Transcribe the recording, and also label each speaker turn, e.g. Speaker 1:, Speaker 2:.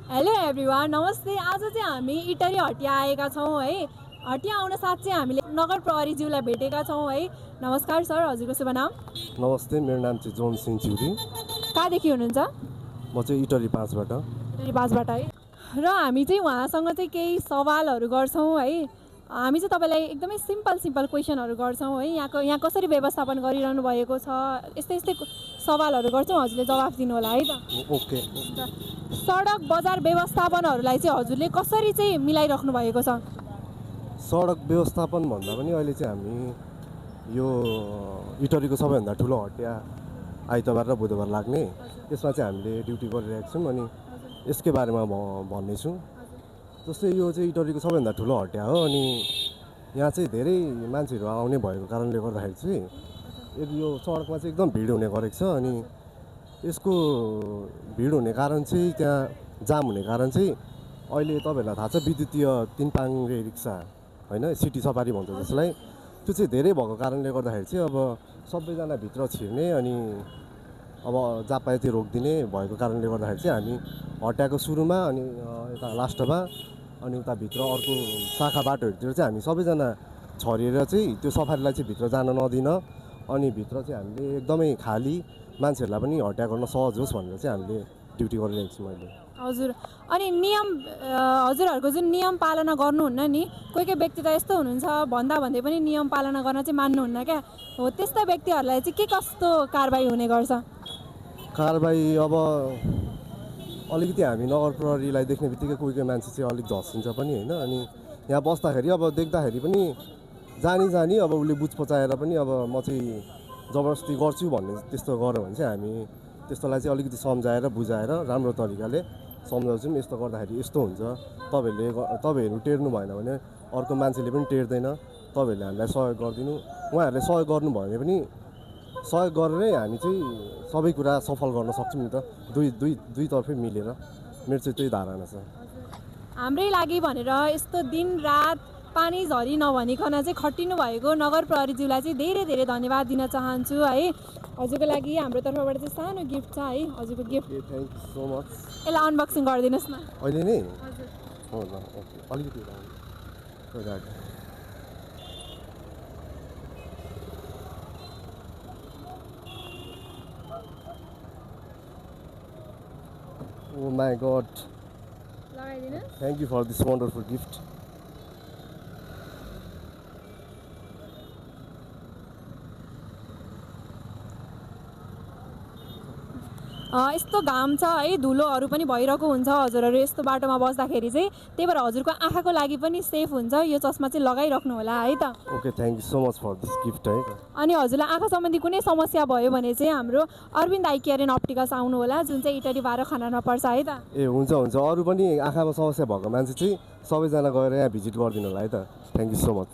Speaker 1: Hello everyone, नमस्ते। आज चाहिँ हामी इटरी हटिया आएका छौँ है। हटिया आउन साथ चाहिँ हामीले नगर प्रहरीज्यूलाई भेटेका छौँ है। नमस्कार सर, हजुरको शुभ नाम?
Speaker 2: नमस्ते, मेरो नाम चाहिँ जोन सिंह चिउरी।
Speaker 1: कहाँदेखि हुनुहुन्छ?
Speaker 2: म चाहिँ इटरी 5बाट।
Speaker 1: इटरी 5बाट है। र हामी चाहिँ उहाँसँग चाहिँ केही सवालहरू गर्छौँ है। हामी चाहिँ तपाईँलाई एकदमै सिम्पल क्वेसनहरू गर्छौँ है। यहाँ कसरी व्यवस्थापन गरिरहनु भएको छ, यस्तै सवालहरू गर्छौँ, हजुरले जवाफ दिनु होला है त।
Speaker 2: ओके।
Speaker 1: सडक बजार व्यवस्थापनहरूलाई चाहिँ हजुरले कसरी चाहिँ मिलाइराख्नु भएको छ?
Speaker 2: सडक व्यवस्थापन भन्दा पनि अहिले चाहिँ हामी यो इटरीको सबैभन्दा ठुलो हटिया आइतबार र बुधबार लाग्ने, यसमा चाहिँ हामीले ड्युटी गरिरहेको छौँ। अनि यसकै बारेमा भन्नेछु। जस्तै यो चाहिँ इटरीको सबैभन्दा ठुलो हटिया हो। अनि यहाँ चाहिँ धेरै मान्छेहरू आउने भएको कारणले गर्दाखेरि चाहिँ यो सडकमा चाहिँ एकदम भिड हुने गरेको छ। अनि यसको भिड हुने कारण चाहिँ त्यहाँ जाम हुने कारण चाहिँ अहिले तपाईँहरूलाई थाहा छ, विद्युतीय 3 पाङ्ग्रे रिक्सा होइन, सिटी सफारी भन्छ जसलाई, त्यो चाहिँ धेरै भएको कारणले गर्दाखेरि चाहिँ अब सबैजना भित्र छिर्ने अनि अब जहाँ पायो त्यो रोकिदिने भएको कारणले गर्दाखेरि चाहिँ हामी हटियाको सुरुमा अनि यता लास्टमा अनि उता भित्र अर्को शाखा बाटोहरूतिर चाहिँ हामी सबैजना छरिएर चाहिँ त्यो सफारीलाई चाहिँ भित्र जान नदिन, अनि भित्र चाहिँ हामीले एकदमै खाली मान्छेहरूलाई पनि हटिया गर्न सहज होस् भनेर चाहिँ हामीले ड्युटी गरिरहेको छु मैले।
Speaker 1: हजुर, अनि नियम हजुरहरूको जुन नियम पालना गर्नुहुन्न नि, कोही कोही व्यक्ति त यस्तो हुनुहुन्छ भन्दै पनि नियम पालना गर्न चाहिँ मान्नुहुन्न क्या हो, त्यस्ता व्यक्तिहरूलाई चाहिँ के कस्तो कारबाही हुने गर्छ?
Speaker 2: कारबाही अब अलिकति हामी नगर प्रहरीलाई देख्ने बित्तिकै कोही मान्छे चाहिँ अलिक झस्किन्छ पनि होइन। अनि यहाँ बस्दाखेरि अब देख्दाखेरि पनि जानी अब उसले बुझ पचाएर पनि अब म चाहिँ जबरजस्ती गर्छु भन्ने त्यस्तो गऱ्यो भने चाहिँ हामी त्यस्तोलाई चाहिँ अलिकति सम्झाएर बुझाएर राम्रो तरिकाले सम्झाउँछौँ। यस्तो गर्दाखेरि यस्तो हुन्छ, तपाईँहरू टेर्नु भएन भने अर्को मान्छेले पनि टेर्दैन, तपाईँहरूले हामीलाई सहयोग गरिदिनु, उहाँहरूले सहयोग गर्नु भयो भने पनि सहयोग गरेरै हामी चाहिँ सबै कुरा सफल गर्न सक्छौँ नि त, दुईतर्फै मिलेर। मेरो चाहिँ त्यही धारणा छ।
Speaker 1: हाम्रै लागि भनेर यस्तो दिन रात पानी झरी नभनिकन चाहिँ खटिनु भएको नगर प्रहरीज्यूलाई चाहिँ धेरै धेरै धन्यवाद दिन चाहन्छु है। हजुरको लागि हाम्रो तर्फबाट चाहिँ सानो गिफ्ट छ है, हजुरको gift.
Speaker 2: Thank you so much.
Speaker 1: यसलाई अनबक्सिङ गरिदिनुहोस् न
Speaker 2: अहिले नै।
Speaker 1: हजुर।
Speaker 2: हो ल, ओके, अलिकति Oh my God.
Speaker 1: लगाइदिनुहोस्।
Speaker 2: Thank you for this wonderful gift.
Speaker 1: यस्तो घाम छ है, धुलोहरू पनि भइरहेको हुन्छ हजुरहरू यस्तो बाटोमा बस्दाखेरि चाहिँ, त्यही भएर हजुरको आँखाको लागि पनि सेफ हुन्छ, यो चस्मा चाहिँ लगाइराख्नु होला है त।
Speaker 2: Okay, thank you so much for this gift है।
Speaker 1: अनि हजुरलाई आँखा सम्बन्धी कुनै समस्या भयो भने चाहिँ हाम्रो Arvind I care and opticals आउनु होला, जुन चाहिँ इटरी 12 खनालमा पर्छ है त।
Speaker 2: ए हुन्छ, अरू पनि आँखामा समस्या भएको मान्छे चाहिँ सबैजना गएर यहाँ भिजिट गरिदिनु होला है त। Thank you so much.